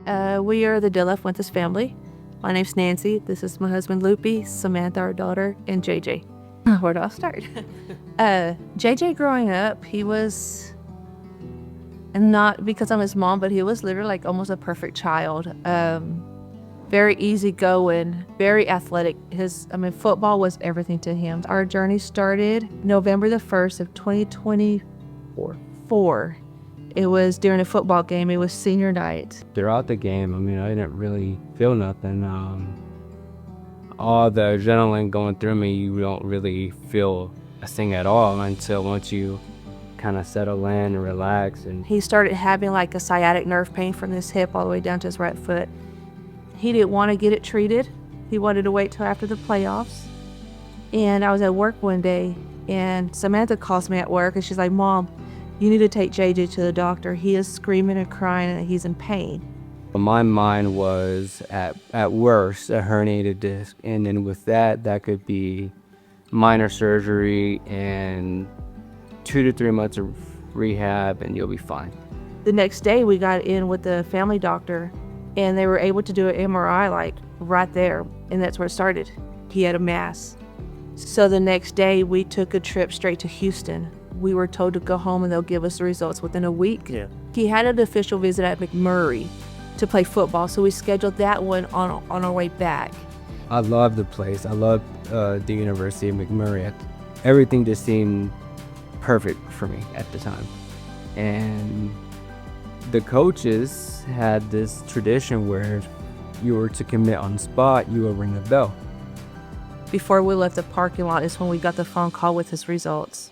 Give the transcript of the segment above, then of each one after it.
We are the Fuentes family. My name's Nancy. This is my husband, Loopy, Samantha, our daughter, and JJ. Where do I start? JJ growing up, he was, and not because I'm his mom, but he was literally like almost a perfect child. Very easygoing, very athletic. Football was everything to him. Our journey started November the 1st of 2024. It was during a football game. It was senior night. Throughout the game, I didn't really feel nothing. All the adrenaline going through me, you don't really feel a thing at all until once you kind of settle in and relax. And he started having like a sciatic nerve pain from his hip all the way down to his right foot. He didn't want to get it treated. He wanted to wait till after the playoffs. And I was at work one day, and Samantha calls me at work, and she's like, "Mom, you need to take JJ to the doctor. He is screaming and crying, and he's in pain." My mind was at worst a herniated disc, and then with that could be minor surgery and 2 to 3 months of rehab, and you'll be fine. The next day, we got in with the family doctor, and they were able to do an MRI like right there, and that's where it started. He had a mass. So the next day, we took a trip straight to Houston. We were told to go home and they'll give us the results within a week. Yeah. He had an official visit at McMurray to play football, so we scheduled that one on our way back. I love the place. I love the University of McMurray. Everything just seemed perfect for me at the time. And the coaches had this tradition where if you were to commit on the spot, you would ring the bell. Before we left the parking lot is when we got the phone call with his results.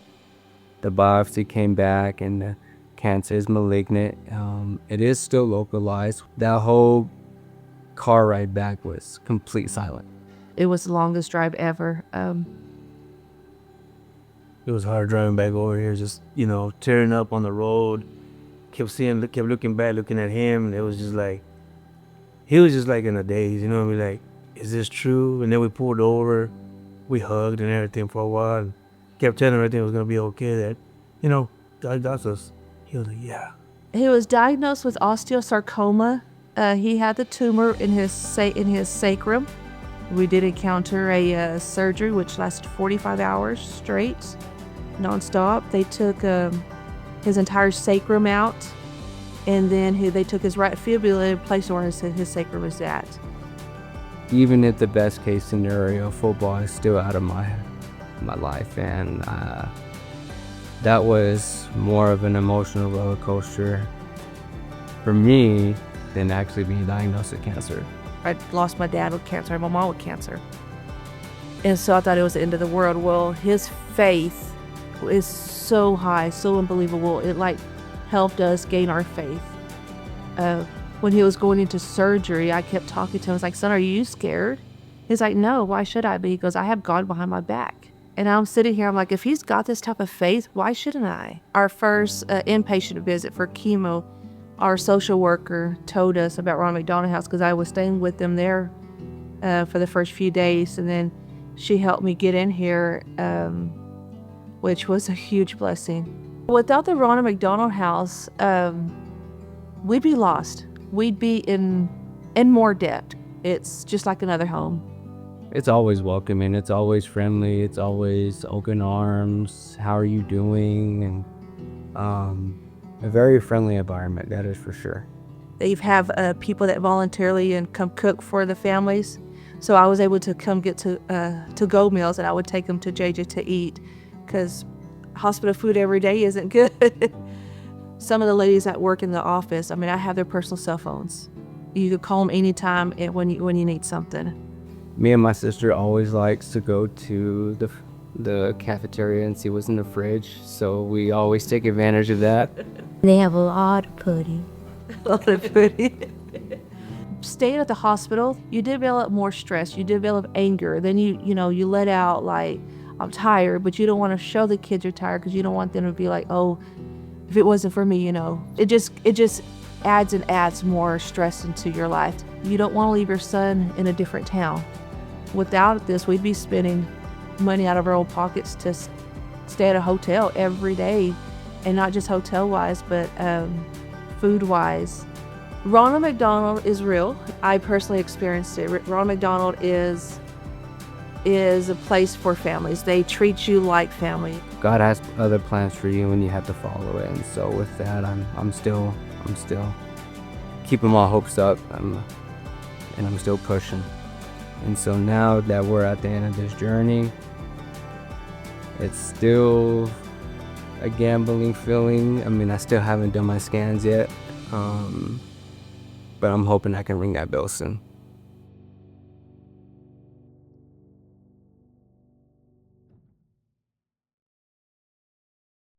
The biopsy came back and the cancer is malignant. It is still localized. That whole car ride back was complete silence. It was the longest drive ever. It was hard driving back over here, just, tearing up on the road. Kept looking back, looking at him, and it was just like, he was just like in a daze, like, is this true? And then we pulled over, we hugged and everything for a while, and kept telling him everything was gonna be okay, that, that's us. He was like, yeah. He was diagnosed with osteosarcoma. He had the tumor in his sacrum. We did encounter a surgery which lasted 45 hours straight, nonstop. They took his entire sacrum out, and then they took his right fibula and placed where his sacrum is at. Even at the best case scenario, football is still out of my life, and that was more of an emotional roller coaster for me than actually being diagnosed with cancer. I lost my dad with cancer and my mom with cancer, and so I thought it was the end of the world. Well, his faith is so high, so unbelievable. It helped us gain our faith. When he was going into surgery, I kept talking to him. I was like, "Son, are you scared?" He's like, "No, why should I be?" He goes, "I have God behind my back." And I'm sitting here, I'm like, if he's got this type of faith, why shouldn't I? Our first inpatient visit for chemo, our social worker told us about Ronald McDonald House because I was staying with them there for the first few days. And then she helped me get in here, which was a huge blessing. Without the Ronald McDonald House, we'd be lost. We'd be in more debt. It's just like another home. It's always welcoming. It's always friendly. It's always open arms. How are you doing? And a very friendly environment, that is for sure. They have people that voluntarily and come cook for the families. So I was able to come get to-go meals, and I would take them to JJ to eat because hospital food every day isn't good. Some of the ladies that work in the office, I have their personal cell phones. You could call them anytime when you need something. Me and my sister always likes to go to the cafeteria and see what's in the fridge, so we always take advantage of that. They have a lot of pudding. A lot of pudding. Staying at the hospital, you develop more stress. You develop anger. Then you let out like, I'm tired, but you don't want to show the kids you're tired because you don't want them to be like, oh, if it wasn't for me, It just adds and adds more stress into your life. You don't want to leave your son in a different town. Without this, we'd be spending money out of our own pockets to stay at a hotel every day, and not just hotel-wise, but food-wise. Ronald McDonald is real. I personally experienced it. Ronald McDonald is a place for families. They treat you like family. God has other plans for you, and you have to follow it. And so with that, I'm still keeping my hopes up, and I'm still pushing. And so now that we're at the end of this journey, it's still a gambling feeling. I mean, I still haven't done my scans yet, but I'm hoping I can ring that bell soon.